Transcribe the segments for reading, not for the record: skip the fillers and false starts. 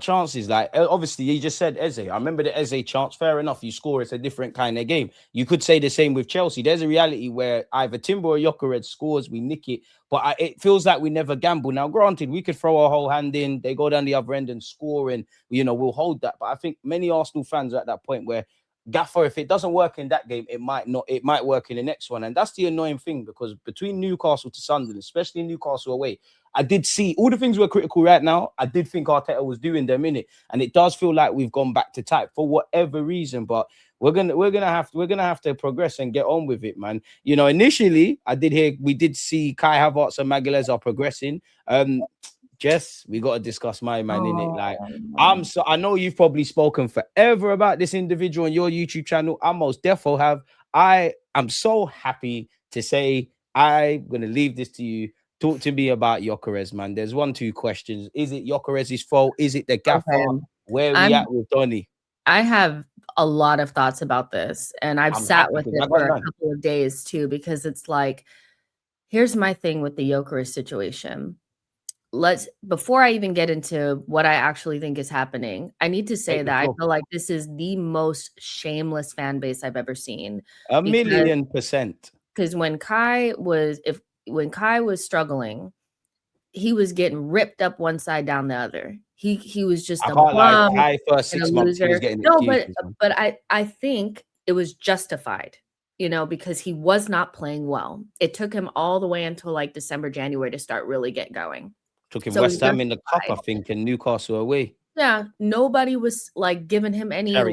chances. Like obviously, you just said Eze. I remember the Eze chance. Fair enough. You score. It's a different kind of game. You could say the same with Chelsea. There's a reality where either Timber or Gyökeres scores, we nick it. But it feels like we never gamble. Now, granted, we could throw our whole hand in. They go down the other end and score, and we'll hold that. But I think many Arsenal fans are at that point where Gaffer, if it doesn't work in that game, it might not. It might work in the next one, and that's the annoying thing because between Newcastle to Sunderland, especially Newcastle away, I did see all the things we're critical right now. I did think Arteta was doing them in it, and it does feel like we've gone back to type for whatever reason. But we're gonna have to progress and get on with it, man. Initially we did see Kai Havertz and Magalhaes are progressing. Jess, we got to discuss my man in it. Like, I know you've probably spoken forever about this individual on your YouTube channel. I most definitely have. I am so happy to say I'm gonna leave this to you. Talk to me about Gyökeres, man. There's 2 questions. Is it Gyökeres' fault? Is it the gaffer? Okay. Where are we at with Donny? I have a lot of thoughts about this, and I've sat with it for a couple of days too, because it's like, here's my thing with the Gyökeres situation. Before I even get into what I actually think is happening, I need to say that I feel like this is the most shameless fan base I've ever seen. 1,000,000%. Because when Kai was struggling, he was getting ripped up one side down the other. He was just a bum. Kai first 6 months he was getting excuses, but I think it was justified, because he was not playing well. It took him all the way until like December, January to start really get going. Took him West Ham in the cup, I think, and Newcastle away. Yeah, nobody was like giving him any no.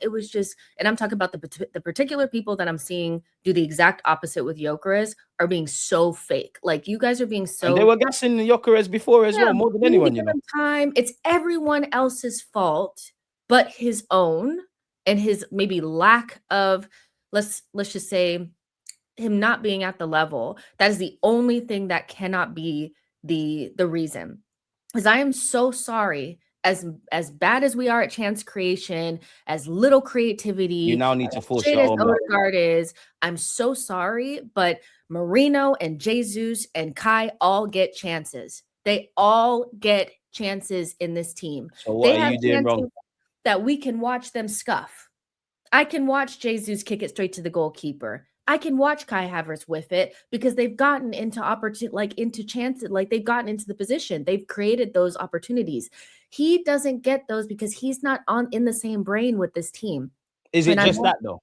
It was just, and I'm talking about the particular people that I'm seeing do the exact opposite with Gyökeres are being so fake. Like, you guys are being so. And they were gassing Gyökeres before as well, more than anyone. Time, it's everyone else's fault, but his own, and his maybe lack of. Let's just say, him not being at the level. That is the only thing that cannot be the reason. Because I am so sorry, as bad as we are at chance creation, as little creativity. You now need to force your own. Odegaard is. I'm so sorry, but Marino and Jesus and Kai all get chances. They all get chances in this team. So what are you doing wrong? That we can watch them scuff. I can watch Jesus kick it straight to the goalkeeper. I can watch Kai Havertz with it because they've gotten into into chances, like they've gotten into the position. They've created those opportunities. He doesn't get those because he's not in the same brain with this team. Is it just that though?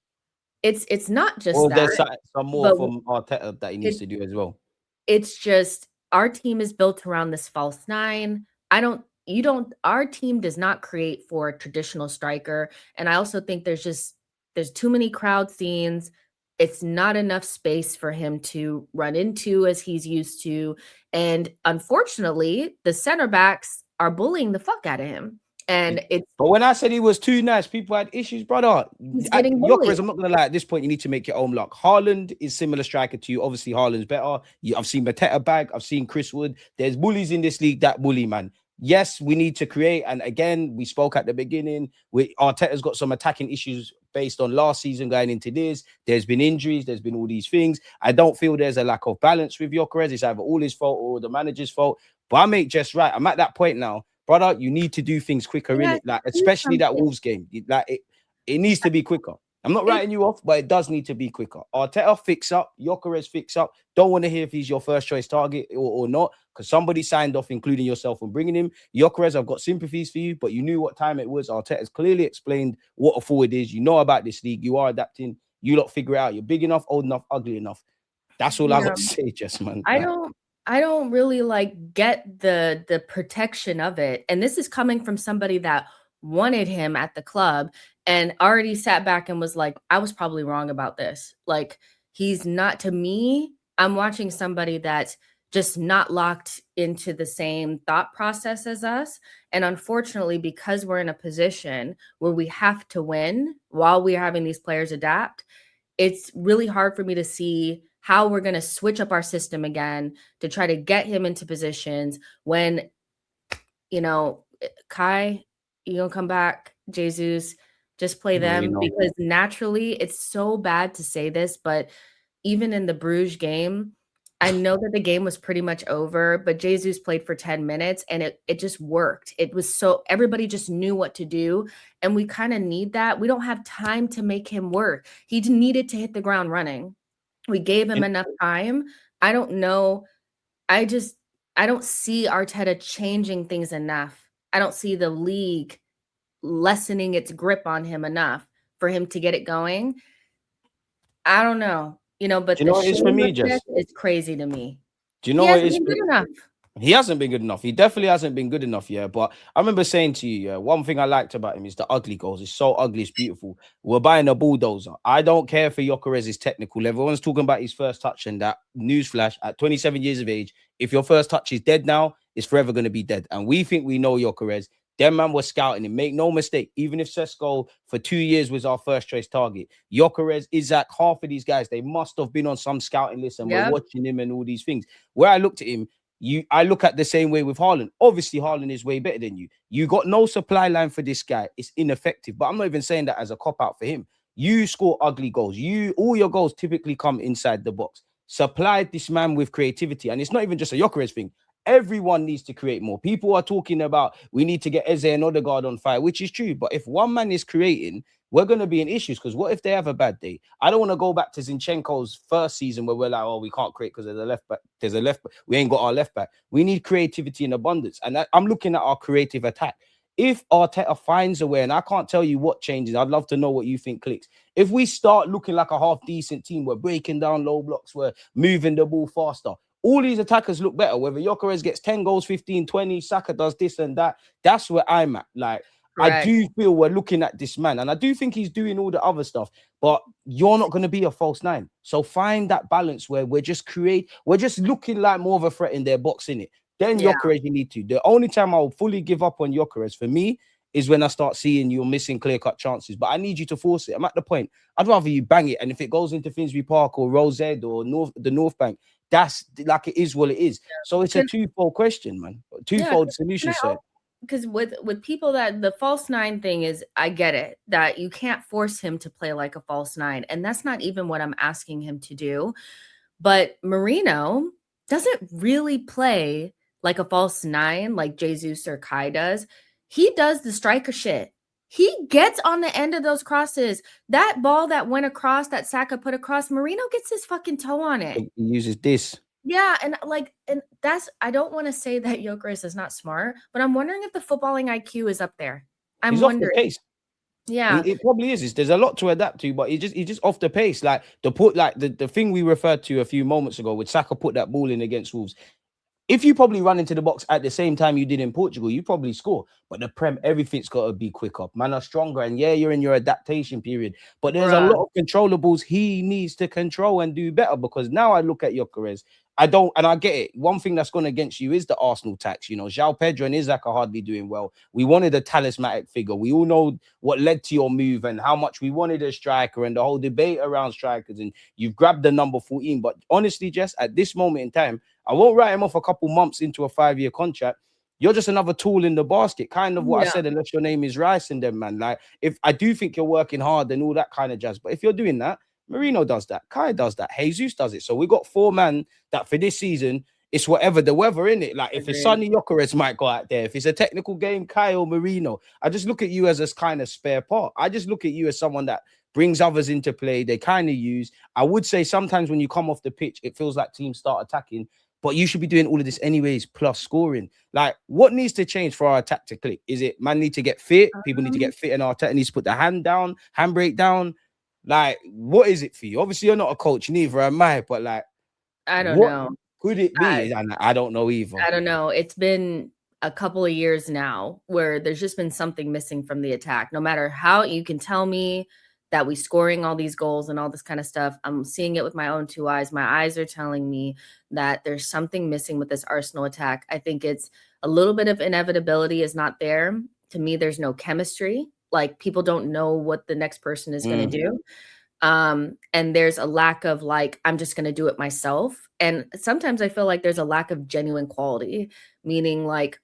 It's not just that. There's some more from Arteta that he needs to do as well. It's just our team is built around this false nine. Our team does not create for a traditional striker. And I also think there's too many crowd scenes. It's not enough space for him to run into as he's used to. And unfortunately, the center backs are bullying the fuck out of him. And But when I said he was too nice, people had issues, brother. He's getting bullied. I'm not going to lie, at this point, you need to make your own luck. Haaland is similar striker to you. Obviously, Haaland's better. I've seen Mateta bag. I've seen Chris Wood. There's bullies in this league that bully, man. Yes, we need to create. And again, we spoke at the beginning. Arteta's got some attacking issues based on last season going into this. There's been injuries. There's been all these things. I don't feel there's a lack of balance with Gyökeres. It's either all his fault or the manager's fault. But I make just right. I'm at that point now. Brother, you need to do things quicker, in it, like especially that Wolves game. It needs to be quicker. I'm not writing you off, but it does need to be quicker. Arteta, fix up. Gyökeres, fix up. Don't want to hear if he's your first choice target or not, because somebody signed off, including yourself, on bringing him. Gyökeres, I've got sympathies for you, but you knew what time it was. Arteta's clearly explained what a forward is. You know about this league. You are adapting. You lot figure it out. You're big enough, old enough, ugly enough. That's all I got to say, Jess, man. I don't really get the protection of it. And this is coming from somebody that wanted him at the club and already sat back and was like, I was probably wrong about this. Like, he's not, to me, I'm watching somebody that's just not locked into the same thought process as us. And unfortunately, because we're in a position where we have to win while we're having these players adapt, it's really hard for me to see how we're going to switch up our system again to try to get him into positions when, Kai, you gonna come back, Jesus, just play them, because naturally it's so bad to say this, but even in the Bruges game, I know that the game was pretty much over, but Jesus played for 10 minutes and it just worked. It was so everybody just knew what to do. And we kind of need that. We don't have time to make him work. He needed to hit the ground running. We gave him enough time. I don't know. I don't see Arteta changing things enough. I don't see the league lessening its grip on him enough for him to get it going. I don't know. But Do you the know what it is for me, shamelessness Jess? is crazy to me. Do you He know what it hasn't is? been good enough. He hasn't been good enough. He definitely hasn't been good enough, yeah. But I remember saying to you, yeah, one thing I liked about him is the ugly goals. It's so ugly, it's beautiful. We're buying a bulldozer. I don't care for Gyökeres' technical level. Everyone's talking about his first touch and that. Newsflash, at 27 years of age, if your first touch is dead now, it's forever going to be dead. And we think we know Gyökeres. Them man was scouting him. Make no mistake. Even if Sesko for 2 years was our first choice target, Gyökeres, Isaac, half of these guys, they must have been on some scouting list and we're watching him and all these things. Where I looked at him, I look at the same way with Haaland. Obviously, Haaland is way better than you. You got no supply line for this guy. It's ineffective. But I'm not even saying that as a cop-out for him. You score ugly goals. All your goals typically come inside the box. Supply this man with creativity. And it's not even just a Gyökeres thing. Everyone needs to create more. People are talking about we need to get Eze and Odegaard on fire, which is true. But if one man is creating, we're going to be in issues because what if they have a bad day? I don't want to go back to Zinchenko's first season where we're like, oh, we can't create because there's a left back. There's a left back. We ain't got our left back. We need creativity in abundance. And I'm looking at our creative attack. If Arteta finds a way, and I can't tell you what changes, I'd love to know what you think clicks. If we start looking like a half-decent team, we're breaking down low blocks, we're moving the ball faster, all these attackers look better. Whether Gyökeres gets 10 goals, 15, 20, Saka does this and that, that's where I'm at. Like, correct. I do feel we're looking at this man, and I do think he's doing all the other stuff, but you're not going to be a false nine. So find that balance where we're just looking like more of a threat in their box, in it. Then Gyökeres, you need to. The only time I'll fully give up on Gyökeres for me is when I start seeing you're missing clear-cut chances. But I need you to force it. I'm at the point, I'd rather you bang it. And if it goes into Finsbury Park or Rose Ed or the North Bank, that's like it is what it is. Yeah. So it's a twofold question, man. Twofold solution set. Because with people that the false nine thing is, I get it, that you can't force him to play like a false nine. And that's not even what I'm asking him to do. But Merino doesn't really play like a false nine like Jesus or Kai does. He does the striker shit. He gets on the end of those crosses. That ball that went across, that Saka put across, Merino gets his fucking toe on it. He uses this. Yeah, and that's, I don't want to say that Gyökeres is not smart, but I'm wondering if the footballing IQ is up there. He's wondering. Off the pace. Yeah, it probably is. There's a lot to adapt to, but he's just off the pace. Like the thing we referred to a few moments ago, with Saka put that ball in against Wolves. If you probably run into the box at the same time you did in Portugal, you probably score. But the Prem, everything's got to be quicker. Man are stronger. And yeah, you're in your adaptation period. But there's a lot of controllables he needs to control and do better. Because now I look at Gyökeres, I get it. One thing that's gone against you is the Arsenal tax. You know, João Pedro and Isaac are hardly doing well. We wanted a talismanic figure. We all know what led to your move and how much we wanted a striker and the whole debate around strikers. And you've grabbed the number 14. But honestly, Jess, at this moment in time, I won't write him off a couple months into a 5-year contract. You're just another tool in the basket, kind of what I said, unless your name is Rice and them, man. Like, if I do think you're working hard and all that kind of jazz, but if you're doing that, Merino does that, Kai does that, Jesus does it. So we got 4 men that for this season, it's whatever the weather, in it. Like, if it's sunny, Gyökeres might go out there. If it's a technical game, Kai or Merino. I just look at you as a kind of spare part. I just look at you as someone that brings others into play. They kind of use. I would say sometimes when you come off the pitch, it feels like teams start attacking. But you should be doing all of this anyways, plus scoring. Like, what needs to change for our attack to click? Is it man need to get fit? People need to get fit, and our attack needs to put the handbrake down. Like, what is it for you? Obviously, you're not a coach, neither am I. But like, I don't know. Could it be? I don't know either. I don't know. It's been a couple of years now where there's just been something missing from the attack. No matter how you can tell me that we scoring all these goals and all this kind of stuff, I'm seeing it with my own 2 eyes. My eyes are telling me that there's something missing with this Arsenal attack. I think it's a little bit of inevitability is not there. To me, there's no chemistry. Like, people don't know what the next person is going to do. And there's a lack of, like, I'm just going to do it myself. And sometimes I feel like there's a lack of genuine quality, meaning like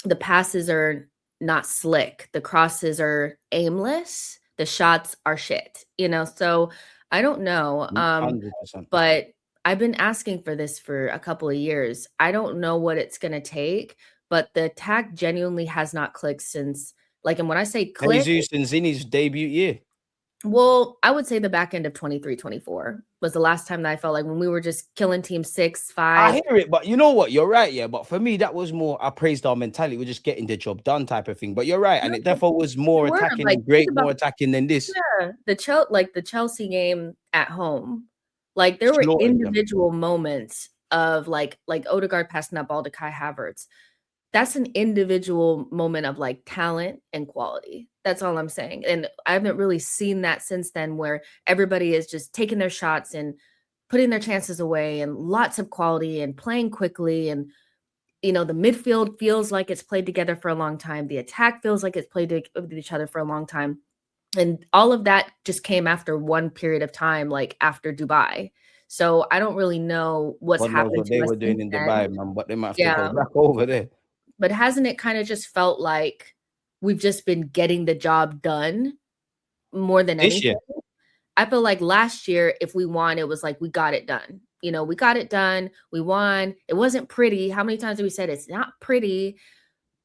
the passes are not slick. The crosses are aimless. The shots are shit, you know? So I don't know. 100%. But I've been asking for this for a couple of years. I don't know what it's going to take, but the attack genuinely has not clicked since, like, and when I say click, Jesus and Zinni's debut year. well, I would say the back end of 23-24 was the last time that I felt like when we were just killing team 6, 5. I hear it, but you know what? You're right, yeah. But for me, that was more I praised our mentality. We're just getting the job done type of thing. But you're right, and it No, therefore was more we were, attacking like, than think great, about, more attacking than this. yeah, the Chelsea game at home. Like, there were Slaughtered them. individual moments of, like Odegaard passing that ball to Kai Havertz. That's an individual moment of, like, talent and quality. That's all I'm saying, and I haven't really seen that since then, where everybody is just taking their shots and putting their chances away, and lots of quality and playing quickly, and, the midfield feels like it's played together for a long time. The attack feels like it's played with each other for a long time, and all of that just came after one period of time, like, after Dubai. So I don't really know what's God knows happened what to they us were doing since in then. Dubai, man. But they might have to go Yeah. back over there. But hasn't it kind of just felt like we've just been getting the job done more than This anything? year, I feel like last year, if we won, it was like we got it done. We got it done. We won. It wasn't pretty. How many times have we said it's not pretty?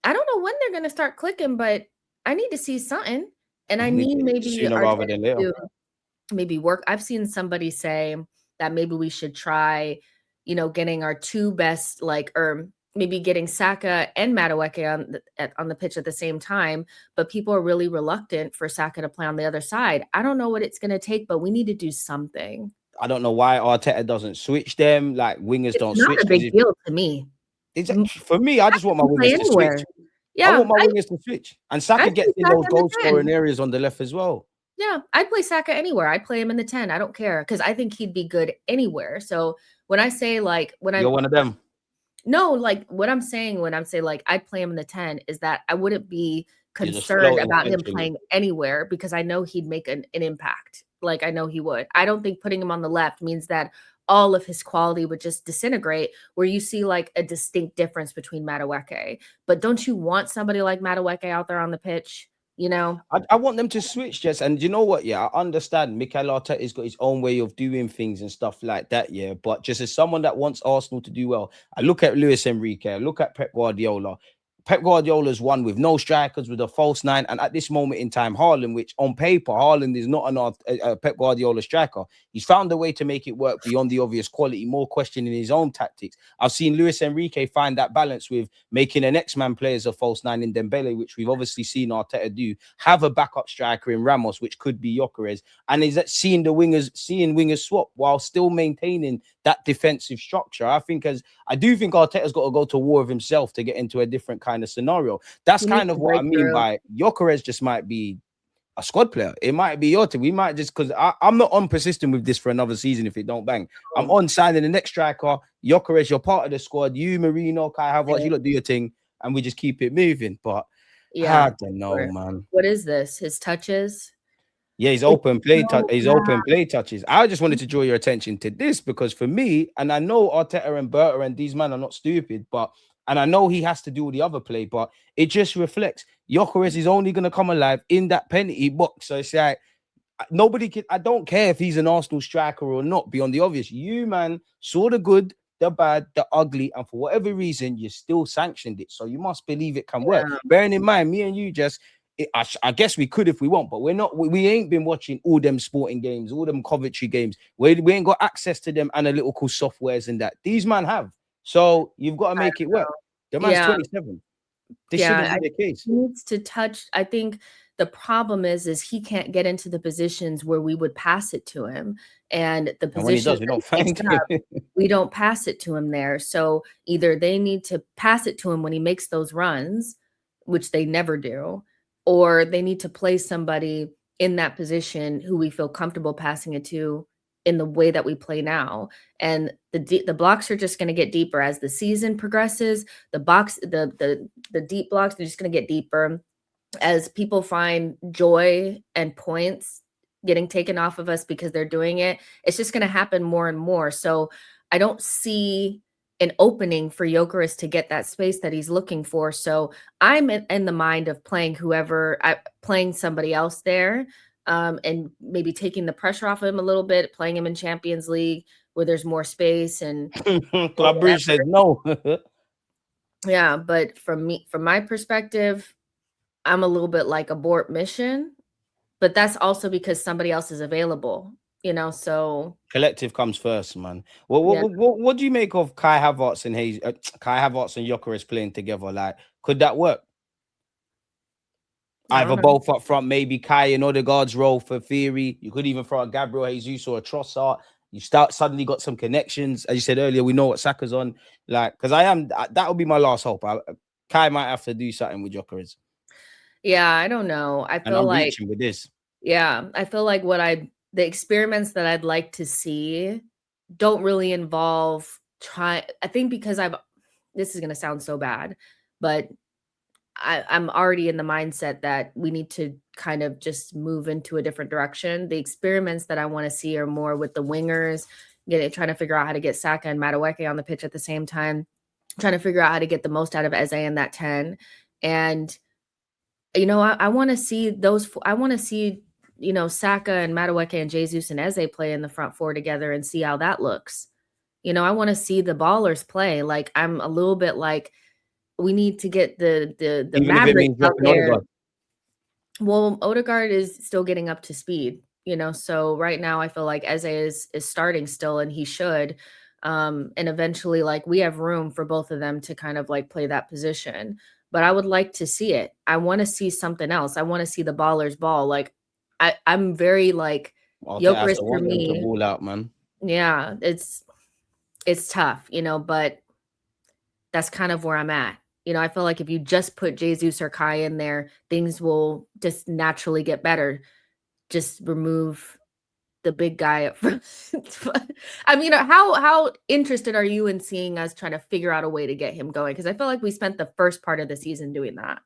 I don't know when they're going to start clicking, but I need to see something. And I need maybe sooner rather Arteta than later. to maybe work. I've seen somebody say that maybe we should try, getting our two best, like, or maybe getting Saka and Madueke on the pitch at the same time. But people are really reluctant for Saka to play on the other side. I don't know what it's going to take, but we need to do something. I don't know why Arteta doesn't switch them. Like wingers It's don't not switch a big deal to me. for me, I just Saka want my can play wingers to switch. anywhere. I Yeah, want my wingers to switch. And Saka I'd gets play in Saka those in the goal 10. scoring areas on the left as well. Yeah, I'd play Saka anywhere. I'd play him in the 10. I don't care, because I think he'd be good anywhere. So when I say, like, You're one of them. no, like, what I'm saying when I'm saying, like, I'd play him in the 10 is that I wouldn't be You're just concerned floating about him centrally. playing anywhere, because I know he'd make an impact. Like, I know he would. I don't think putting him on the left means that all of his quality would just disintegrate, where you see, like, a distinct difference between Madueke. But don't you want somebody like Madueke out there on the pitch? I want them to switch, Jess. And you know what? Yeah, I understand Mikel Arteta's got his own way of doing things and stuff like that. Yeah, but just as someone that wants Arsenal to do well, I look at Luis Enrique, I look at Pep Guardiola. Pep Guardiola's won with no strikers, with a false nine, and at this moment in time, Haaland, which on paper, Haaland is not a Pep Guardiola striker. He's found a way to make it work beyond the obvious quality, more questioning his own tactics. I've seen Luis Enrique find that balance with making an X-Man play as a false nine in Dembele, which we've obviously seen Arteta do. Have a backup striker in Ramos, which could be Gyökeres, and is that seeing wingers swap while still maintaining that defensive structure. I do think Arteta's got to go to war with himself to get into a different kind of scenario. That's kind of what I mean by Gyökeres just might be a squad player. It might be your team. We might just, because I'm not on persisting with this for another season if it don't bang. I'm on signing the next striker. Gyökeres, you're part of the squad. You, Marino, Kai Havertz, you lot do your thing, and we just keep it moving. But Yeah, I don't know, man. What is this? His touches? Yeah, he's open play touches. I just wanted to draw your attention to this because for me, and I know Arteta and Berta and these men are not stupid, and I know he has to do all the other play, but it just reflects Gyökeres is only going to come alive in that penalty box. So it's like nobody can. I don't care if he's an Arsenal striker or not. Beyond the obvious, you man saw the good, the bad, the ugly, and for whatever reason, you still sanctioned it. So you must believe it can work. Bearing in mind, me and you just. I guess we could if we want, but we're not. We ain't been watching all them sporting games, all them Coventry games. We ain't got access to them analytical softwares and that. These man have. So you've got to make it work. The man's 27. This shouldn't be the case. He needs to touch. I think the problem is he can't get into the positions where we would pass it to him, and the position when he does, we don't find it. We don't pass it to him there. So either they need to pass it to him when he makes those runs, which they never do, or they need to play somebody in that position who we feel comfortable passing it to in the way that we play now. And the blocks are just going to get deeper as the season progresses. The deep blocks are just going to get deeper as people find joy and points getting taken off of us because they're doing it. It's just going to happen more and more. So I don't see an opening for Gyökeres to get that space that he's looking for. So I'm in the mind of playing playing somebody else there, and maybe taking the pressure off of him a little bit, playing him in Champions League where there's more space and Club Bridge says no. yeah, but from my perspective, I'm a little bit like abort mission, but that's also because somebody else is available, so Collective comes first, man. What do you make of Kai Havertz and Kai Havertz and Gyökeres playing together? Like, could that work? I don't Either know. both up front, maybe Kai and Odegaard's role for theory. You could even throw a Gabriel Jesus or a Trossard. You suddenly got some connections. As you said earlier, we know what Saka's on. Like, because that would be my last hope. Kai might have to do something with Gyökeres. Yeah, I don't know. I And feel I'm like reaching with this. Yeah, I feel like the experiments that I'd like to see don't really involve I think because this is going to sound so bad, but I'm already in the mindset that we need to kind of just move into a different direction. The experiments that I want to see are more with the wingers, trying to figure out how to get Saka and Madueke on the pitch at the same time, trying to figure out how to get the most out of Eze in that 10. And, I want to see I want to see, Saka and Madueke and Jesus and Eze play in the front four together and see how that looks. I want to see the ballers play. Like, I'm a little bit like, we need to get the Even Mavericks out there. Odegaard. Well, Odegaard is still getting up to speed, so right now I feel like Eze is starting still, and he should. And eventually, like, we have room for both of them to kind of like play that position. But I would like to see it. I want to see something else. I want to see the ballers ball. Like, I'm very like Gyökeres for me. Ball out, man. Yeah, it's tough, but that's kind of where I'm at. I feel like if you just put Jesus or Kai in there, things will just naturally get better. Just remove the big guy up front. I mean, how interested are you in seeing us trying to figure out a way to get him going? Because I feel like we spent the first part of the season doing that.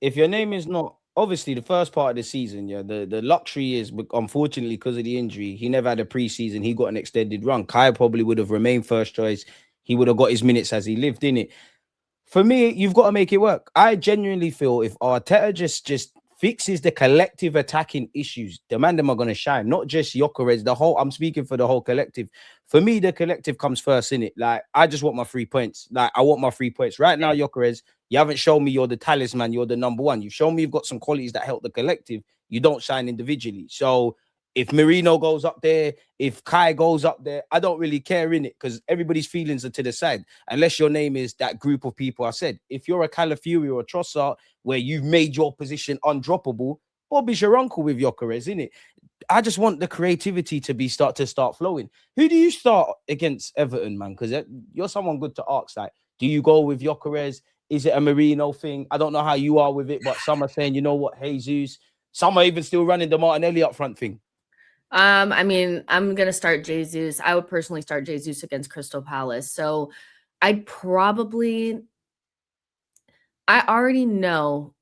If your name is not obviously the first part of the season, yeah, the luxury is, unfortunately, because of the injury, he never had a preseason. He got an extended run. Kai probably would have remained first choice. He would have got his minutes as he lived in it. For me, you've got to make it work. I genuinely feel if Arteta just fixes the collective attacking issues, the man them are going to shine. Not just Gyökeres, I'm speaking for the whole collective. For me, the collective comes first, innit? Like, I just want my 3 points. Like, I want my 3 points. Right now, Gyökeres, you haven't shown me you're the talisman, you're the number one. You've shown me you've got some qualities that help the collective. You don't shine individually. So if Merino goes up there, if Kai goes up there, I don't really care in it because everybody's feelings are to the side. Unless your name is that group of people I said. If you're a Calafiori or a Trossard where you've made your position undroppable, Bobby's your uncle with Gyökeres, innit? I just want the creativity to start flowing. Who do you start against Everton, man? Because you're someone good to ask. Like, do you go with Gyökeres? Is it a Merino thing? I don't know how you are with it, but some are saying, you know what, Jesus. Some are even still running the Martinelli up front thing. I mean, I'm gonna start Jesus. I would personally start Jesus against Crystal Palace. So I already know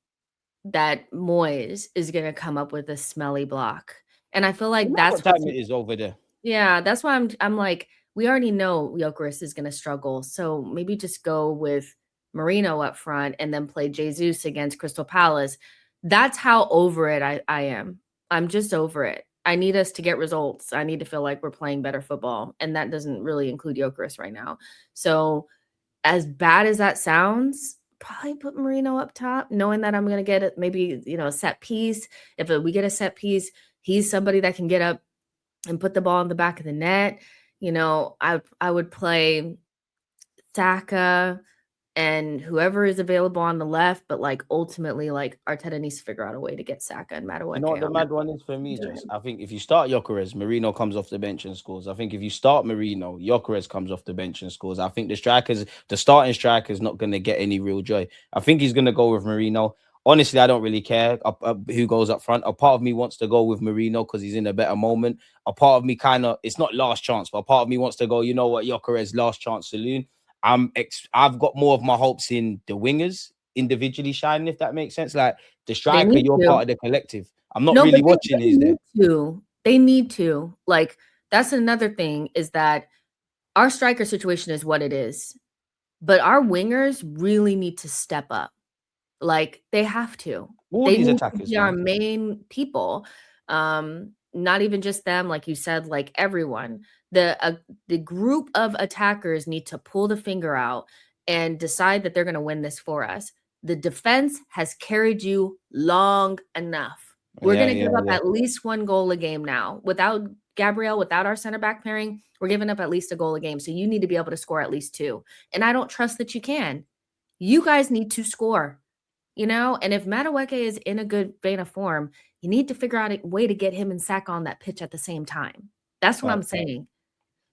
that Moyes is gonna come up with a smelly block. And I feel like that's what time it is over there. Yeah, that's why I'm like, we already know Gyökeres is gonna struggle. So maybe just go with Merino up front and then play Jesus against Crystal Palace. That's how over it I am. I'm just over it. I need us to get results. I need to feel like we're playing better football. And that doesn't really include Gyökeres right now. So as bad as that sounds, probably put Merino up top, knowing that I'm going to get maybe, a set piece. If we get a set piece, he's somebody that can get up and put the ball in the back of the net. I would play Saka and whoever is available on the left, but like ultimately, like Arteta needs to figure out a way to get Saka and Madueke. You know what the mad one is for me, Jess? I think if you start Gyökeres, Merino comes off the bench and scores. I think if you start Merino, Gyökeres comes off the bench and scores. I think the starting striker is not going to get any real joy. I think he's going to go with Merino. Honestly, I don't really care who goes up front. A part of me wants to go with Merino because he's in a better moment. A part of me it's not last chance, but a part of me wants to go, you know what, Gyökeres, last chance saloon. I've got more of my hopes in the wingers individually shining, if that makes sense. Like the striker, you're part of the collective. I'm not really watching these there. They need to. Like, that's another thing is that our striker situation is what it is. But our wingers really need to step up. Like, they have to. All they these need attackers, to be our main people. not even just them, like you said, like everyone. The group of attackers need to pull the finger out and decide that they're going to win this for us. The defense has carried you long enough. We're going to give up at least 1 goal a game now. Without Gabriel, without our center back pairing, we're giving up at least a goal a game. So you need to be able to score at least 2. And I don't trust that you can. You guys need to score, and if Madueke is in a good vein of form, you need to figure out a way to get him and Saka on that pitch at the same time. That's what I'm saying.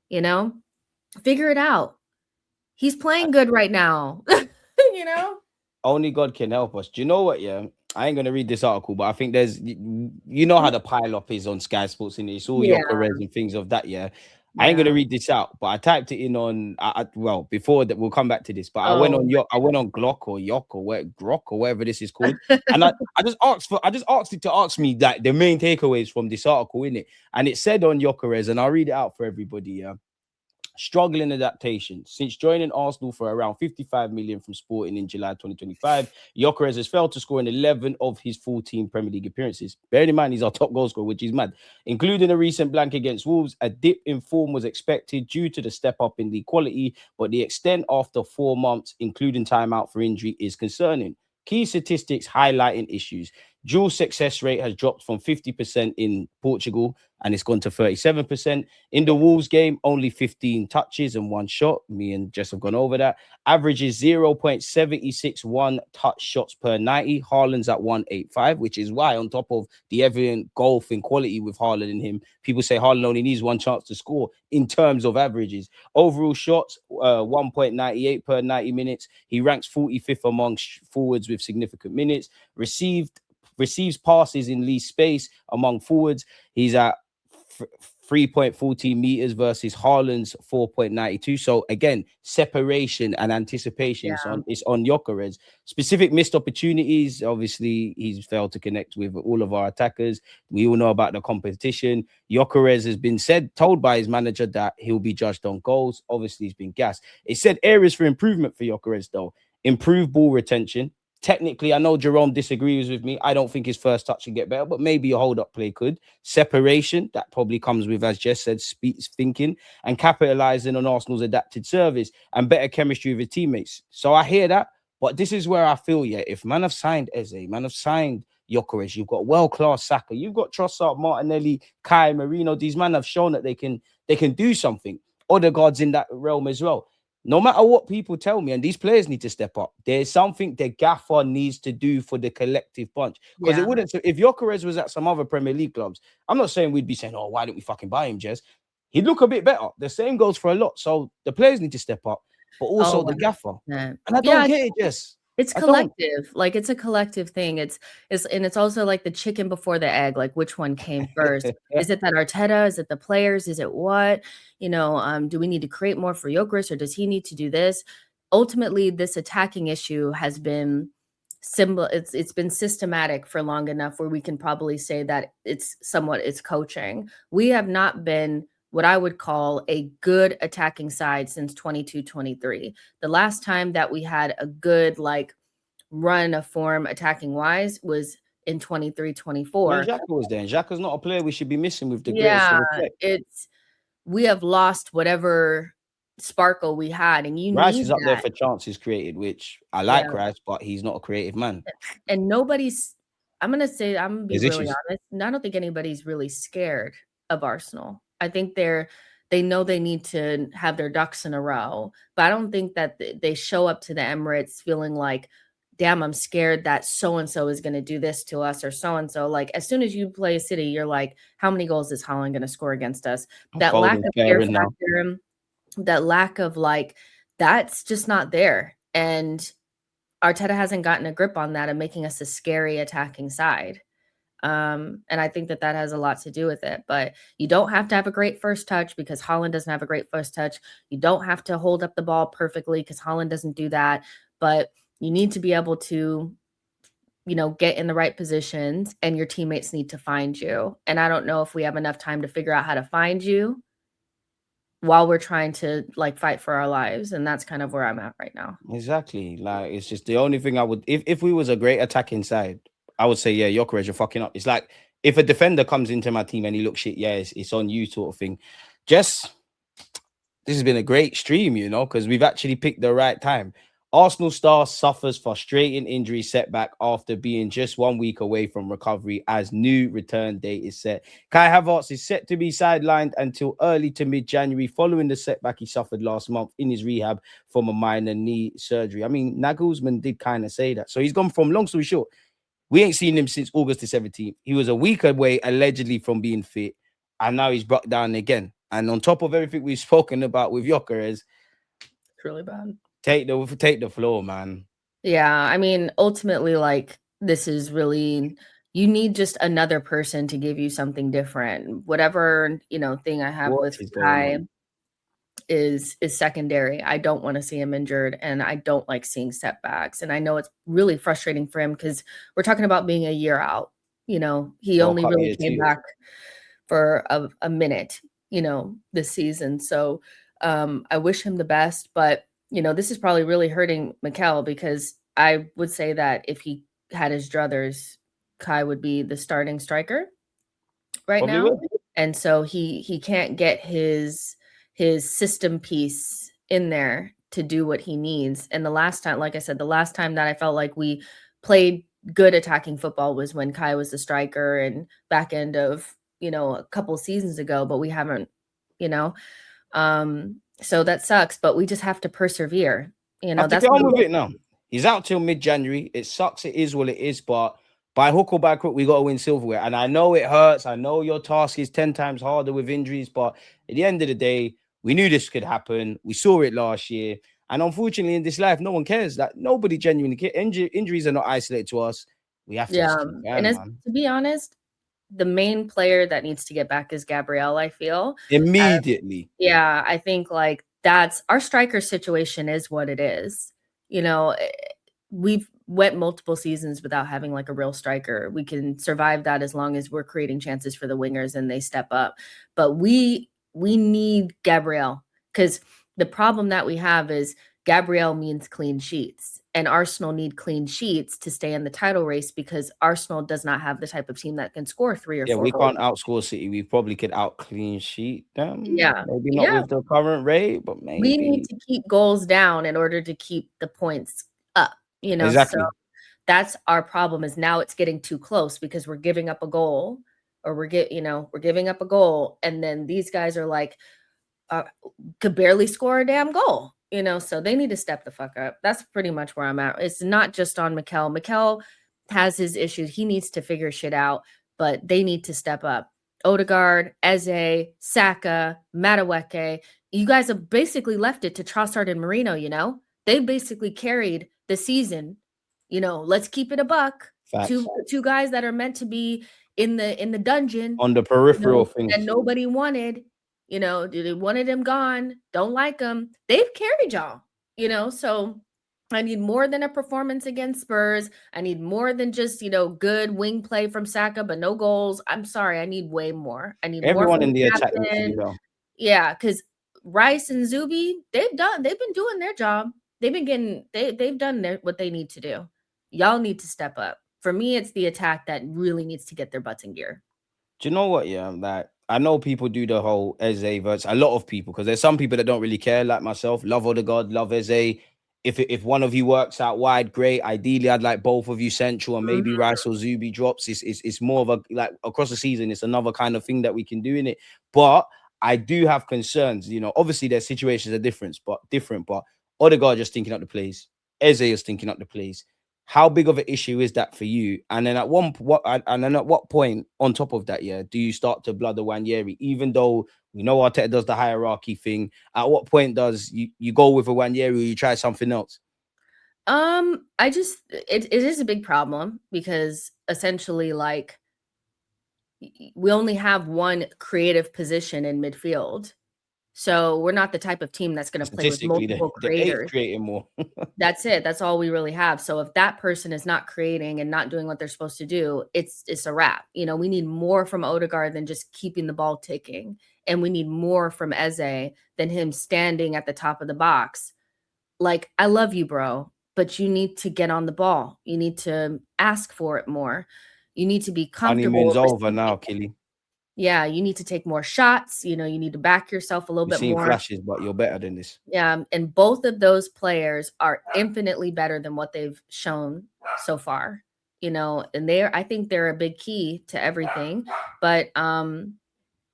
Figure it out. He's playing good right now. Only God can help us. Do you know what? Yeah, I ain't gonna read this article, but I think there's, how the pile up is on Sky Sports, and it's all Gyökeres and things of that. Yeah, I ain't gonna read this out, but I typed it in on. Well, before that, we'll come back to this. But I went on Glock or Yok or Grok or whatever this is called, and I just asked it to ask me like the main takeaways from this article in it, and it said on Gyökeres, and I'll read it out for everybody. Yeah. Struggling adaptation. Since joining Arsenal for around 55 million from Sporting in July 2025, Gyökeres has failed to score in 11 of his 14 Premier League appearances. Bearing in mind, he's our top goal scorer, which is mad. Including a recent blank against Wolves, a dip in form was expected due to the step up in league quality, but the extent after 4 months, including time out for injury, is concerning. Key statistics highlighting issues. Dual success rate has dropped from 50% in Portugal and it's gone to 37%. In the Wolves game, only 15 touches and 1 shot. Me and Jess have gone over that. Average is 0.761 touch shots per 90. Haaland's at 185, which is why, on top of the evident golf in quality with Haaland in him, people say Haaland only needs 1 chance to score in terms of averages. Overall shots, 1.98 per 90 minutes. He ranks 45th among forwards with significant minutes. Receives passes in least space among forwards. He's at 3.14 meters versus Haaland's 4.92. So again, separation and anticipation is on Gyökeres. Specific missed opportunities. Obviously, he's failed to connect with all of our attackers. We all know about the competition. Gyökeres has been told by his manager that he'll be judged on goals. Obviously, he's been gassed. It said areas for improvement for Gyökeres, though. Improve ball retention. Technically, I know Jerome disagrees with me. I don't think his first touch can get better, but maybe a hold-up play could. Separation, that probably comes with, as Jess said, thinking and capitalizing on Arsenal's adapted service and better chemistry with his teammates. So I hear that, but this is where I feel, if man have signed Eze, man have signed Gyökeres, you've got world-class Saka, you've got Trossard, Martinelli, Kai, Marino. These men have shown that they can do something. Odegaard's in that realm as well. No matter what people tell me, and these players need to step up, there's something the gaffer needs to do for the collective bunch. Because it wouldn't, if Gyökeres was at some other Premier League clubs, I'm not saying we'd be saying, oh, why don't we fucking buy him, Jess? He'd look a bit better. The same goes for a lot. So the players need to step up, but also the gaffer. And I don't get it, Jess. It's collective. Like, it's a collective thing. It's also like the chicken before the egg. Like, which one came first? Is it that Arteta? Is it the players? Is it what? Do we need to create more for Gyökeres, or does he need to do this? Ultimately, this attacking issue has been it's been systematic for long enough where we can probably say that it's coaching. We have not been what I would call a good attacking side since 22-23. The last time that we had a good run of form attacking wise was in 23-24. Xhaka was there. Xhaka's not a player we should be missing with the greatest. We have lost whatever sparkle we had, and Rice is up there for chances created, which I like Rice, but he's not a creative man. And nobody's. I'm gonna be really honest. I don't think anybody's really scared of Arsenal. I think they know they need to have their ducks in a row, but I don't think that they show up to the Emirates feeling like, damn, I'm scared that so-and-so is going to do this to us or so-and-so. Like, as soon as you play City, you're like, how many goals is Haaland going to score against us? That lack of fear factor, that lack of that's just not there. And Arteta hasn't gotten a grip on that and making us a scary attacking side. And I think that has a lot to do with it. But you don't have to have a great first touch because Haaland doesn't have a great first touch. You don't have to hold up the ball perfectly because Haaland doesn't do that. But you need to be able to, get in the right positions, and your teammates need to find you. And I don't know if we have enough time to figure out how to find you while we're trying to fight for our lives. And that's kind of where I'm at right now. Exactly. It's just the only thing I would, if we was a great attacking side, I would say, Gyökeres, you're fucking up. It's like if a defender comes into my team and he looks shit, yeah, it's on you, sort of thing. Just this has been a great stream, you know, because we've actually picked the right time. Arsenal star suffers frustrating injury setback after being just 1 week away from recovery as new return date is set. Kai Havertz is set to be sidelined until early to mid-January following the setback he suffered last month in his rehab from a minor knee surgery. I mean, Nagelsmann did kind of say that. So he's gone from, long story short, we ain't seen him since August the 17th. He was a week away, allegedly, from being fit, and now he's brought down again. And on top of everything we've spoken about with Gyökeres, It's really bad. take the floor, man. Yeah, I mean, ultimately, like, this is really, you need just another person to give you something different. Whatever, thing I have What with is going Kai on? is secondary. I don't want to see him injured, and I don't like seeing setbacks. And I know it's really frustrating for him because we're talking about being a year out. He World only Cup really year came too. back for a minute, this season. So I wish him the best, but this is probably really hurting Mikel because I would say that if he had his druthers, Kai would be the starting striker right Probably now. will. And so he can't get his system piece in there to do what he needs. And the last time, like I said, the last time that I felt like we played good attacking football was when Kai was the striker and back end of, a couple seasons ago, but we haven't, you know. So that sucks, but we just have to persevere. Have to That's get what on with it now. He's out till mid-January. It sucks. It is what it is. But by hook or by crook, we got to win silverware. And I know it hurts. I know your task is 10 times harder with injuries. But at the end of the day, we knew this could happen. We saw it last year. And unfortunately, in this life, no one cares. That nobody genuinely cares. Injuries are not isolated to us. We have to Yeah, just keep and going, as man. to be honest, the main player that needs to get back is Gabrielle, I feel. Immediately. Yeah, I think, like, that's our striker situation is what it is. We've went multiple seasons without having, like, a real striker. We can survive that as long as we're creating chances for the wingers and they step up. But we need Gabrielle because the problem that we have is Gabrielle means clean sheets, and Arsenal need clean sheets to stay in the title race because Arsenal does not have the type of team that can score 3 or Yeah, 4 we goals. can't outscore City. We probably could out clean sheet them. Yeah. Maybe not Yeah. with the current rate, but We need maybe. to keep goals down in order to keep the points up, so Exactly. that's our problem is now it's getting too close because we're giving up a goal or we're giving up a goal and then these guys are like could barely score a damn goal, so they need to step the fuck up. That's pretty much where I'm at. It's not just on Mikel. Mikel has his issues. He needs to figure shit out, but they need to step up. Odegaard, Eze, Saka, Madueke, you guys have basically left it to Trossard and Marino, They basically carried the season. Let's keep it a buck. Facts. Two guys that are meant to be in the dungeon, On the peripheral that things. nobody wanted. They wanted him gone. Don't like him. They've carried y'all. So I need more than a performance against Spurs. I need more than just, good wing play from Saka, but no goals. I'm sorry. I need way more. I need more Everyone from in the the attack needs to be captain. there. Yeah, because Rice and Zubi, they've been doing their job. They've done what they need to do. Y'all need to step up. For me, it's the attack that really needs to get their butts in gear. Do you know what? Yeah, like I know people do the whole Eze verse. A lot of people, because there's some people that don't really care, like myself. Love Odegaard, love Eze. If one of you works out wide, great. Ideally, I'd like both of you central, and maybe Rice or Zubi drops. It's more of a like across the season. It's another kind of thing that we can do in it. But I do have concerns. Obviously their situations are different. But Odegaard just thinking up the plays. Eze is thinking up the plays. How big of an issue is that for you? And then at what point on top of that, yeah, do you start to blood the Wanyeri? Even though we know Arteta does the hierarchy thing, at what point does you go with a Wanyeri or you try something else? I just it is a big problem because essentially, like, we only have one creative position in midfield. So we're not the type of team that's going to play with Statistically, multiple the eighth creators. creating more. That's it. That's all we really have. So if that person is not creating and not doing what they're supposed to do, it's a wrap. We need more from Odegaard than just keeping the ball ticking. And we need more from Eze than him standing at the top of the box. Like, I love you, bro, but you need to get on the ball. You need to ask for it more. You need to be comfortable Honeymoon's over receiving now, it. Killy. Yeah, you need to take more shots. You need to back yourself a little You've bit seen more. flashes, but you're better than this. Yeah, and both of those players are infinitely better than what they've shown so far. And I think they're a big key to everything. But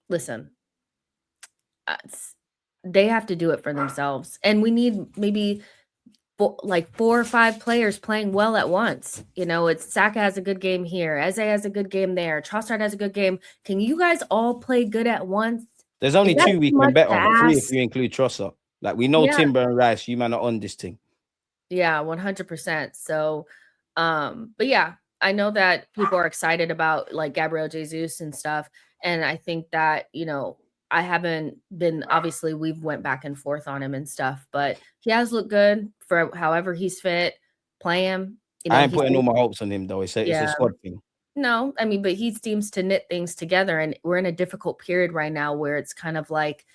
listen, they have to do it for themselves, and we need maybe like 4 or 5 players playing well at once. It's Saka has a good game here, Eze has a good game there, Trossard has a good game. Can you guys all play good at once? There's only 2 we can bet on, 3 if you include Trossard. Like, we know Timber and Rice, you man are on this thing. Yeah, 100%. So, but yeah, I know that people are excited about like Gabriel Jesus and stuff, and I think that I haven't been, obviously we've went back and forth on him and stuff, but he has looked good for however he's fit. Play him. I ain't putting all my hopes on him though. It's a squad thing. No, I mean, but he seems to knit things together, and we're in a difficult period right now where it's kind of like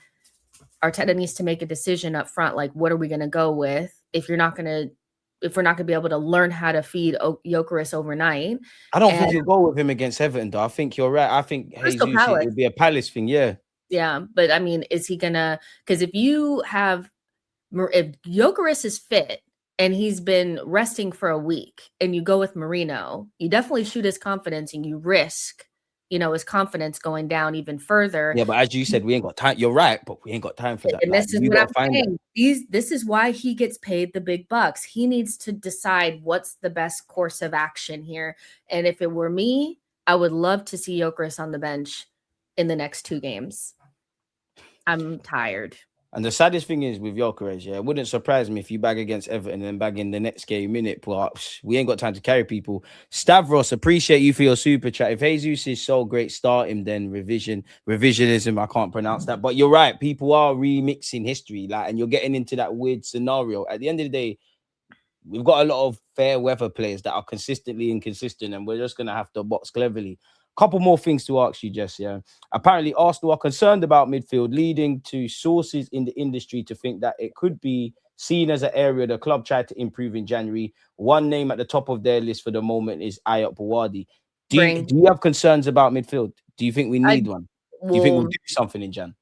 Arteta needs to make a decision up front. Like, what are we going to go with if we're not going to be able to learn how to feed Gyökeres overnight? I don't think you'll go with him against Everton, though. I think you're right. I think Crystal Jesus Palace. would be a Palace thing, yeah. Yeah, but I mean, is he gonna? Because if Gyökeres is fit and he's been resting for a week, and you go with Merino, you definitely shoot his confidence, and you risk, his confidence going down even further. Yeah, but as you said, we ain't got time. You're right, but we ain't got time for that. And this is what I'm saying. This is why he gets paid the big bucks. He needs to decide what's the best course of action here. And if it were me, I would love to see Gyökeres on the bench in the next 2 games. I'm tired. And the saddest thing is with Gyökeres, it wouldn't surprise me if you bag against Everton and then bag in the next game minute. But we ain't got time to carry people. Stavros, appreciate you for your super chat. If Jesus is so great, start him. Then revisionism. I can't pronounce that, but you're right. People are remixing history, and you're getting into that weird scenario. At the end of the day, we've got a lot of fair weather players that are consistently inconsistent, and we're just gonna have to box cleverly. Couple more things to ask you, Jess. Yeah. Apparently, Arsenal are concerned about midfield, leading to sources in the industry to think that it could be seen as an area the club tried to improve in January. One name at the top of their list for the moment is Ayot Bawadi. Do you have concerns about midfield? Do you think we need one? Do you think we'll do something in Jan?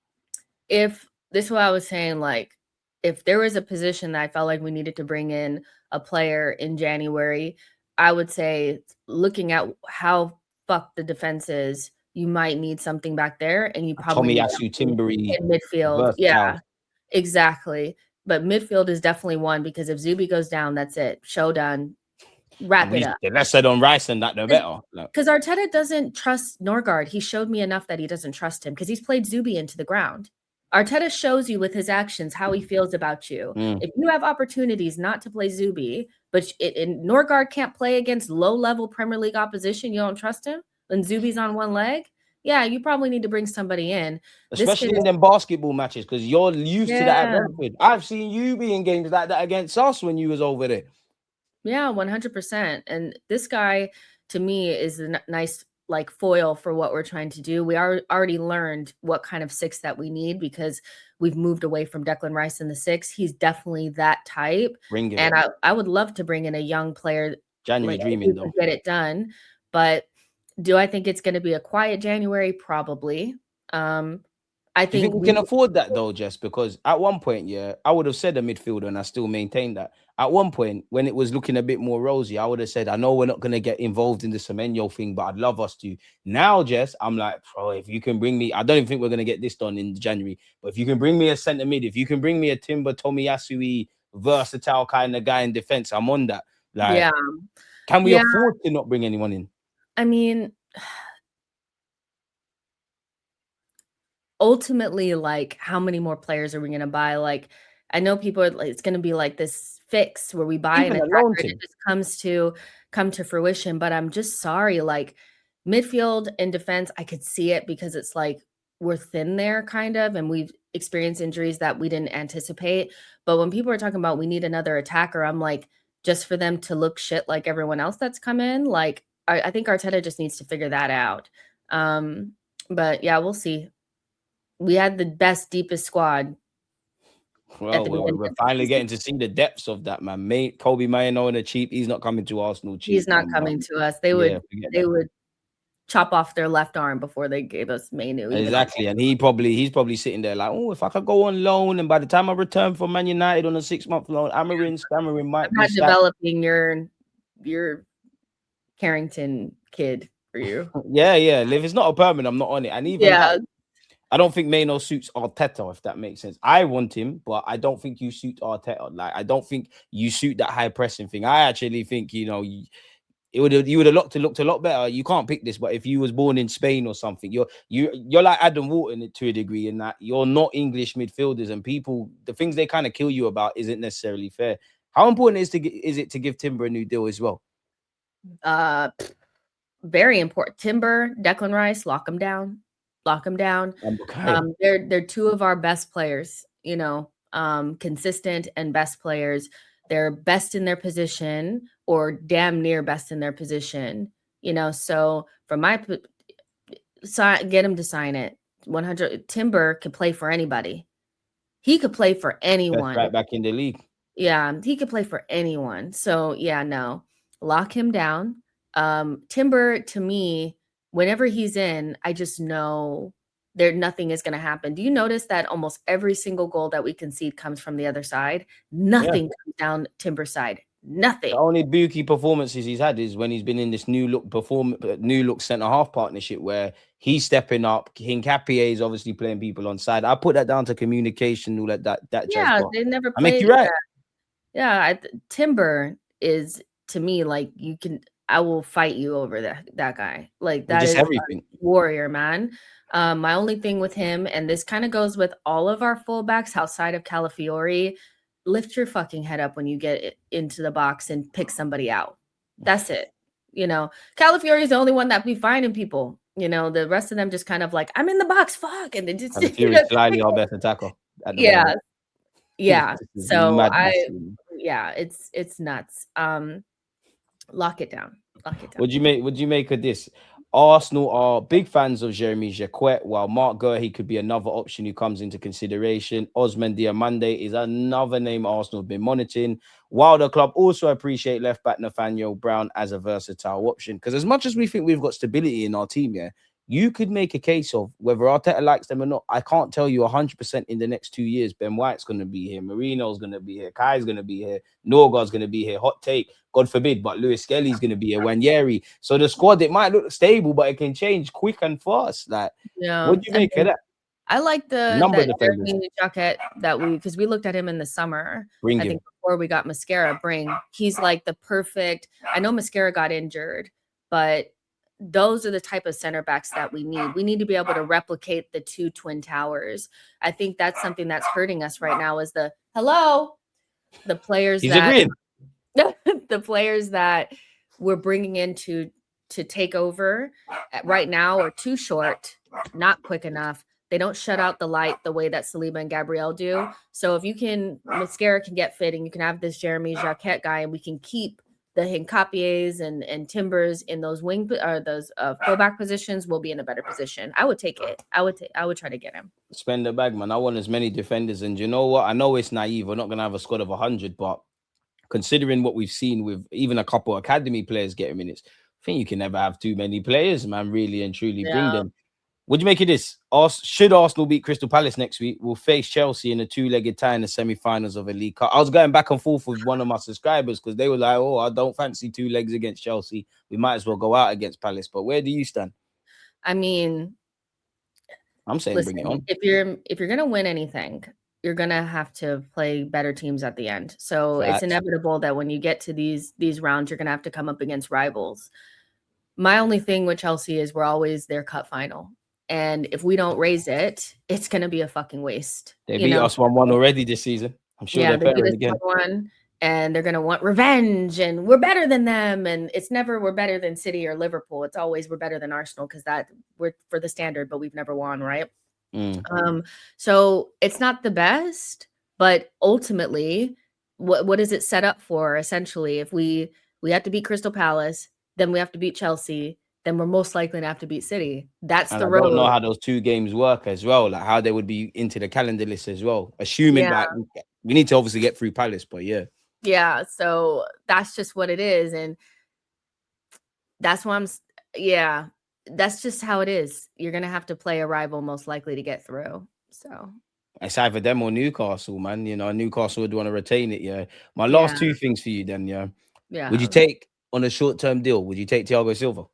If this is what I was saying, like, if there was a position that I felt like we needed to bring in a player in January, I would say, looking at how fuck the defense is, you might need something back there, and you probably Tomiyasu, Timbery in midfield. Yeah, exactly. But midfield is definitely one, because if Zubi goes down, that's it. Show done. Wrap it up. The less said on Rice and that, the better. Because Arteta doesn't trust Norgard. He showed me enough that he doesn't trust him, because he's played Zubi into the ground. Arteta shows you with his actions how he feels about you. If you have opportunities not to play Zubi, but Norgard can't play against low-level Premier League opposition, you don't trust him? When Zubi's on one leg? Yeah, you probably need to bring somebody in. Especially in them basketball matches, because you're used to that at Brentford. I've seen you be in games like that against us when you was over there. Yeah, 100%. And this guy, to me, is a nice foil for what we're trying to do. We already learned what kind of 6 that we need, because we've moved away from Declan Rice in the 6. He's definitely that type. And I would love to bring in a young player. January dreaming though. Get it done. But do I think it's going to be a quiet January? Probably. I think we can afford that though, Jess, because at one point, I would have said a midfielder, and I still maintain that. At one point, when it was looking a bit more rosy, I would have said, I know we're not going to get involved in the Semenyo thing, but I'd love us to. Now, Jess, I'm like, bro, if you can bring me, I don't even think we're going to get this done in January, but if you can bring me a centre mid, if you can bring me a Timber, Tomiyasu, versatile kind of guy in defense, I'm on that. Can we afford to not bring anyone in? I mean, ultimately, how many more players are we going to buy? I know people are it's going to be this fix where we buy an attacker and it just come to fruition. But I'm just sorry, midfield and defense, I could see it, because it's we're thin there kind of, and we've experienced injuries that we didn't anticipate. But when people are talking about we need another attacker, I'm just for them to look shit like everyone else that's come in, I think Arteta just needs to figure that out. But yeah, we'll see. We had the best, deepest squad. Well, we're finally getting to see the depths of that, man. Kobe Mayano on the cheap. He's not coming to Arsenal cheap. He's not coming to us. They would chop off their left arm before they gave us Mainu. Exactly, and he's probably sitting there like, oh, if I could go on loan, and by the time I return from Man United on a 6-month loan, Amarin might I'm be not developing your Carrington kid for you. Yeah. If it's not a permanent, I'm not on it. And even that, I don't think Maino suits Arteta, if that makes sense. I want him, but I don't think you suit Arteta. Like, I don't think you suit that high pressing thing. I actually think, you would have looked a lot better. You can't pick this, but if you was born in Spain or something, you're like Adam Wharton to a degree in that you're not English midfielders, and people, the things they kind of kill you about isn't necessarily fair. How important is it to give Timber a new deal as well? Very important. Timber, Declan Rice, lock them down. Okay. They're two of our best players, consistent and best players. They're best in their position or damn near best in their position, so from get him to sign it. 100. Timber can play for anybody. He could play for anyone. Right back in the league. Yeah, he could play for anyone. So yeah, no, lock him down. Timber, to me, whenever he's in, I just know nothing is going to happen. Do you notice that almost every single goal that we concede comes from the other side? Nothing comes down Timber's side. Nothing. The only bookie performances he's had is when he's been in this new look centre half partnership where he's stepping up. Hincapié is obviously playing people on side. I put that down to communication, all that. Yeah, they never. I make you right. Yeah, Timber is, to me, like, I will fight you over that guy. Like, that is everything. Warrior, man. My only thing with him, and this kind of goes with all of our fullbacks outside of Calafiori, lift your fucking head up when you get into the box and pick somebody out. That's it. Calafiori is the only one that be finding people. The rest of them just kind of like, I'm in the box, fuck, and they just slightly our best attacker. Yeah. So it's nuts. Lock it down. Would you make of this? Arsenal are big fans of Jeremy Gyökeres, while Mark Guehi could be another option who comes into consideration. Osman Diomande is another name Arsenal have been monitoring, while the club also appreciate left back Nathaniel Brown as a versatile option. Because as much as we think we've got stability in our team, you could make a case of whether Arteta likes them or not. I can't tell you 100% in the next 2 years. Ben White's going to be here. Marino's going to be here. Kai's going to be here. Norgard's going to be here. Hot take, God forbid, but Lewis Skelly's going to be here. Wanyeri. So the squad, it might look stable, but it can change quick and fast. Like, what do you make of that? I like the number jacket because we looked at him in the summer. I think before we got Mascara. He's like the perfect. I know Mascara got injured, but those are the type of center backs that we need. We need to be able to replicate the two twin towers. I think that's something that's hurting us right now is the players the players that we're bringing in to take over right now are too short, not quick enough. They don't shut out the light the way that Saliba and Gabriel do. So if Mascara can get fit and you can have this Jeremy Gyökeres guy and we can keep the Hincapiés and Timbers in those fullback positions, will be in a better position. I would take it. I would try to get him. Spend the bag, man. I want as many defenders. And you know what? I know it's naive. We're not going to have a squad of 100, but considering what we've seen with even a couple of academy players getting minutes, I think you can never have too many players, man, really and truly bring them. What do you make of this? Should Arsenal beat Crystal Palace next week, we'll face Chelsea in a 2-legged tie in the semi-finals of a League Cup. I was going back and forth with one of my subscribers because they were like, oh, I don't fancy 2 legs against Chelsea. We might as well go out against Palace. But where do you stand? I mean, I'm saying bring it on. If you're going to win anything, you're going to have to play better teams at the end. So It's inevitable that when you get to these rounds, you're going to have to come up against rivals. My only thing with Chelsea is we're always their cup final. And if we don't raise it, it's going to be a fucking waste. They beat us 1-1 already this season. I'm sure they're better again. 1-1, and they're going to want revenge, and we're better than them. And it's never we're better than City or Liverpool. It's always we're better than Arsenal because we're for the standard, but we've never won, right? So it's not the best, but ultimately, what is it set up for? Essentially, if we have to beat Crystal Palace, then we have to beat Chelsea. Then we're most likely to have to beat City. That's the road. I don't know how those 2 games work as well, like how they would be into the calendar list as well. Assuming that we need to obviously get through Palace, but yeah. So that's just what it is, and that's why that's just how it is. You're gonna have to play a rival most likely to get through. So It's either them or Newcastle, man. Newcastle would want to retain it. Yeah. My last yeah, two things for you, then. Yeah. Would you yeah, take on a short-term deal? Would you take Thiago Silva?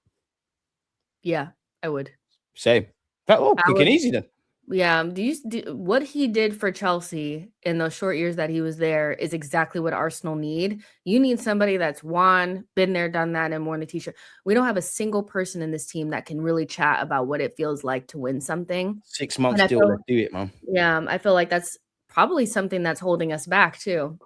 yeah. I would. Same. I Quick and would. easy then. Yeah. What he did for Chelsea in those short years that he was there is exactly what Arsenal need. You need somebody that's been there, done that, and worn a t-shirt. We don't have a single person in this team that can really chat about what it feels like to win something. 6 And months I deal. feel, Let's do it, man. yeah, I feel like that's probably something that's holding us back too.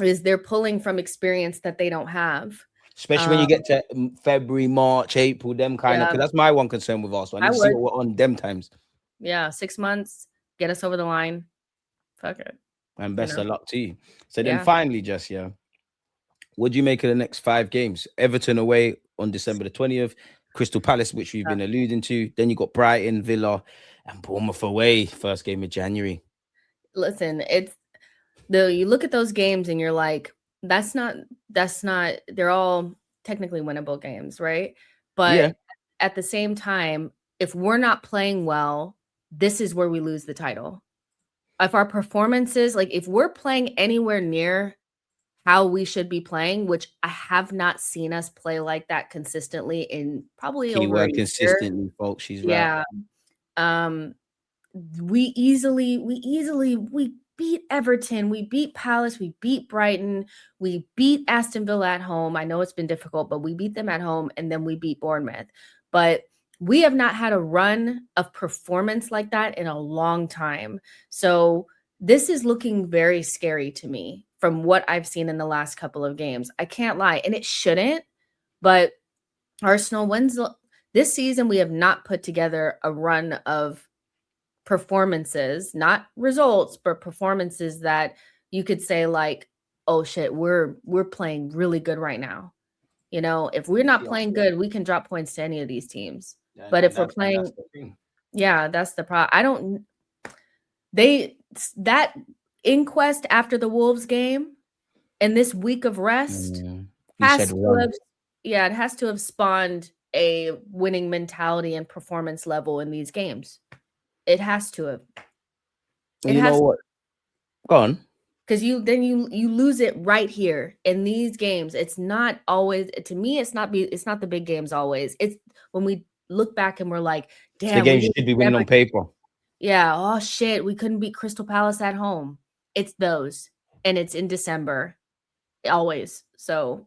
Is they're pulling from experience that they don't have. Especially when you Um, get to February, March, April, them kind of. yeah, Because that's my one concern with Arsenal. I I need to see would. what we're on them times. Yeah, 6 months, get us over the line. Fuck it. And You best know? of luck to you. So then Yeah. finally, Jess, yeah. What do you make of the next 5 games? Everton away on December the 20th, Crystal Palace, which we've been alluding to. Then you got Brighton, Villa, and Bournemouth away, first game of January. Listen, you look at those games and you're like, that's not, they're all technically winnable games, right? Yeah. But at the same time, if we're not playing well, this is where we lose the title. If our performances, like if we're playing anywhere near how we should be playing, which I have not seen us play like that consistently in probably over a Keyword year. consistently, folks. She's right. Yeah. Um, we beat Everton, we beat Palace, we beat Brighton, we beat Aston Villa at home. I know it's been difficult, but we beat them at home, and then we beat Bournemouth. But we have not had a run of performance like that in a long time. So this is looking very scary to me from what I've seen in the last couple of games. I can't lie, and it shouldn't, but Arsenal this season, we have not put together a run of performances, not results, but performances that you could say like, oh shit, we're playing really good right now. If we're not playing good, we can drop points to any of these teams. But if we're playing, that's the thing. yeah, that's the problem. That inquest after the Wolves game and this week of rest You said one. it has to have spawned a winning mentality and performance level in these games. It has to have. You know what? Go on. Because you lose it right here in these games. It's not always, to me, it's not the big games always. It's when we look back and we're like, damn, the games you should be winning on paper. Yeah. Oh shit, we couldn't beat Crystal Palace at home. It's those, and it's in December, always. So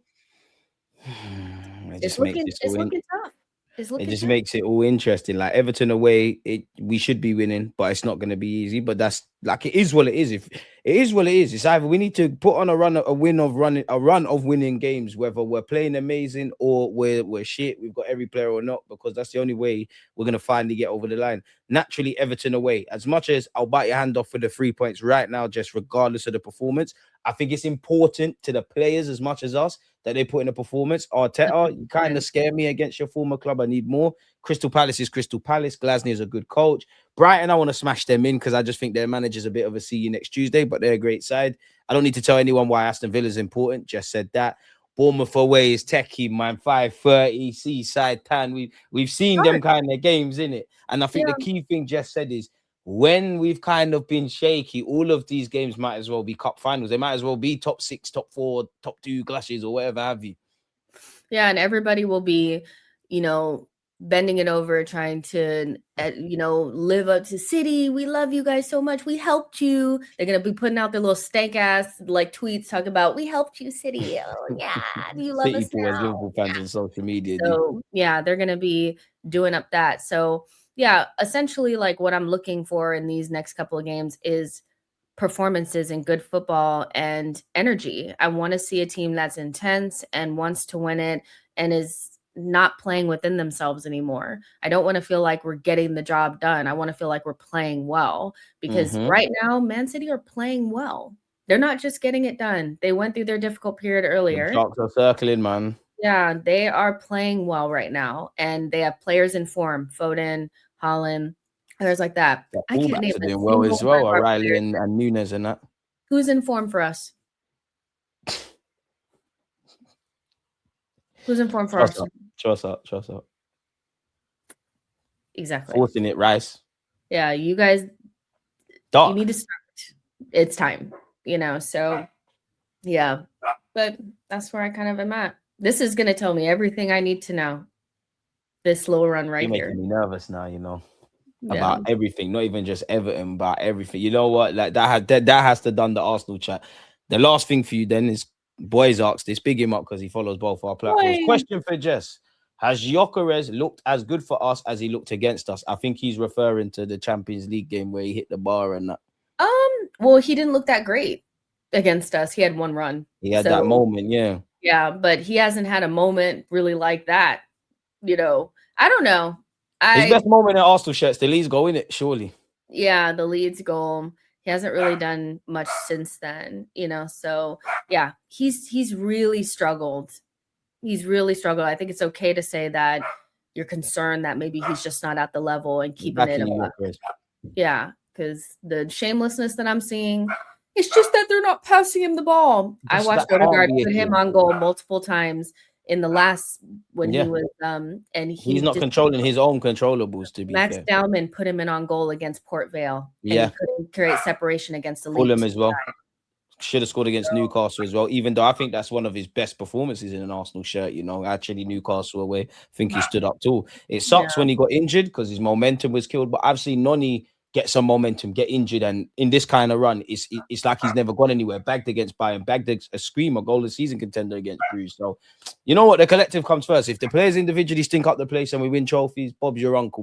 it's looking tough. It just makes it all interesting. Like Everton away, we should be winning, but it's not going to be easy. But that's like it is what it is. If it is what it is, it's either we need to put on a run of winning games, whether we're playing amazing or we're shit. We've got every player or not, because that's the only way we're going to finally get over the line. Naturally, Everton away. As much as I'll bite your hand off for the 3 points right now, just regardless of the performance, I think it's important to the players as much as us that they put in a performance. Arteta, you kind of scare me against your former club. I need more. Crystal Palace is Crystal Palace. Glasner is a good coach. Brighton, I want to smash them in because I just think their manager's a bit of a see you next Tuesday, but they're a great side. I don't need to tell anyone why Aston Villa is important. Just said that. Bournemouth away is techie, man. 5:30, Seaside Town. We've seen them kind of games, innit? And I think the key thing Jess said is, when we've kind of been shaky, all of these games might as well be cup finals. They might as well be top 6, top 4, top 2 clashes or whatever have you. Yeah, and everybody will be, bending it over, trying to, live up to City. We love you guys so much. We helped you. They're going to be putting out their little stank ass like tweets talking about, we helped you, City. Oh, yeah. Do you love us now? Liverpool fans on social media. So, yeah, they're going to be doing up that. So, yeah, essentially, like what I'm looking for in these next couple of games is performances and good football and energy. I want to see a team that's intense and wants to win it and is not playing within themselves anymore. I don't want to feel like we're getting the job done. I want to feel like we're playing well, because right now, Man City are playing well. They're not just getting it done. They went through their difficult period earlier. The Sharks are circling, man. Yeah, they are playing well right now, and they have players in form. Foden, Holland, others like that. I can't name doing well as well. O'Reilly and Nunes and that. Who's in form for us? Who's in form for us? Trust up. Exactly. Forcing it, Rice. Yeah, you guys, Dark. you need to start. It's time, you know. So, yeah, but that's where I kind of am at. This is gonna tell me everything I need to know. This little run right You're here. making me nervous now, you know, Yeah. about everything, not even just Everton, but everything. You know what? Like that has to done the Arsenal chat. The last thing for you then is boys asked this, big him up because he follows both our platforms. Boy. Question for Jess. Has Gyökeres looked as good for us as he looked against us? I think he's referring to the Champions League game where he hit the bar and that. Well, he didn't look that great against us. He had one run. He had that moment, yeah. Yeah, but he hasn't had a moment really like that. You know, I don't know. His best moment at Arsenal shirts, the Leeds goal, innit? Surely. Yeah, the Leeds goal. He hasn't really done much since then, you know. So yeah, he's really struggled. He's really struggled. I think it's okay to say that you're concerned that maybe he's just not at the level and keeping it up. Yeah, because the shamelessness that I'm seeing, it's just that they're not passing him the ball. I watched Odegaard put him on goal multiple times in the last when he was and he's not controlling his own controllables, to be Max fair. Dowman put him in on goal against Port Vale. Yeah. And he couldn't create separation against the Fulham as well. Should have scored against Newcastle as well, even though I think that's one of his best performances in an Arsenal shirt, you know. Actually, Newcastle away, I think he stood up too. It sucks when he got injured because his momentum was killed, but I've seen Noni get some momentum, get injured, and in this kind of run, it's like he's never gone anywhere. Bagged against Bayern, bagged a screamer, goal of the season contender against Bruges. So, you know what? The collective comes first. If the players individually stink up the place and we win trophies, Bob's your uncle.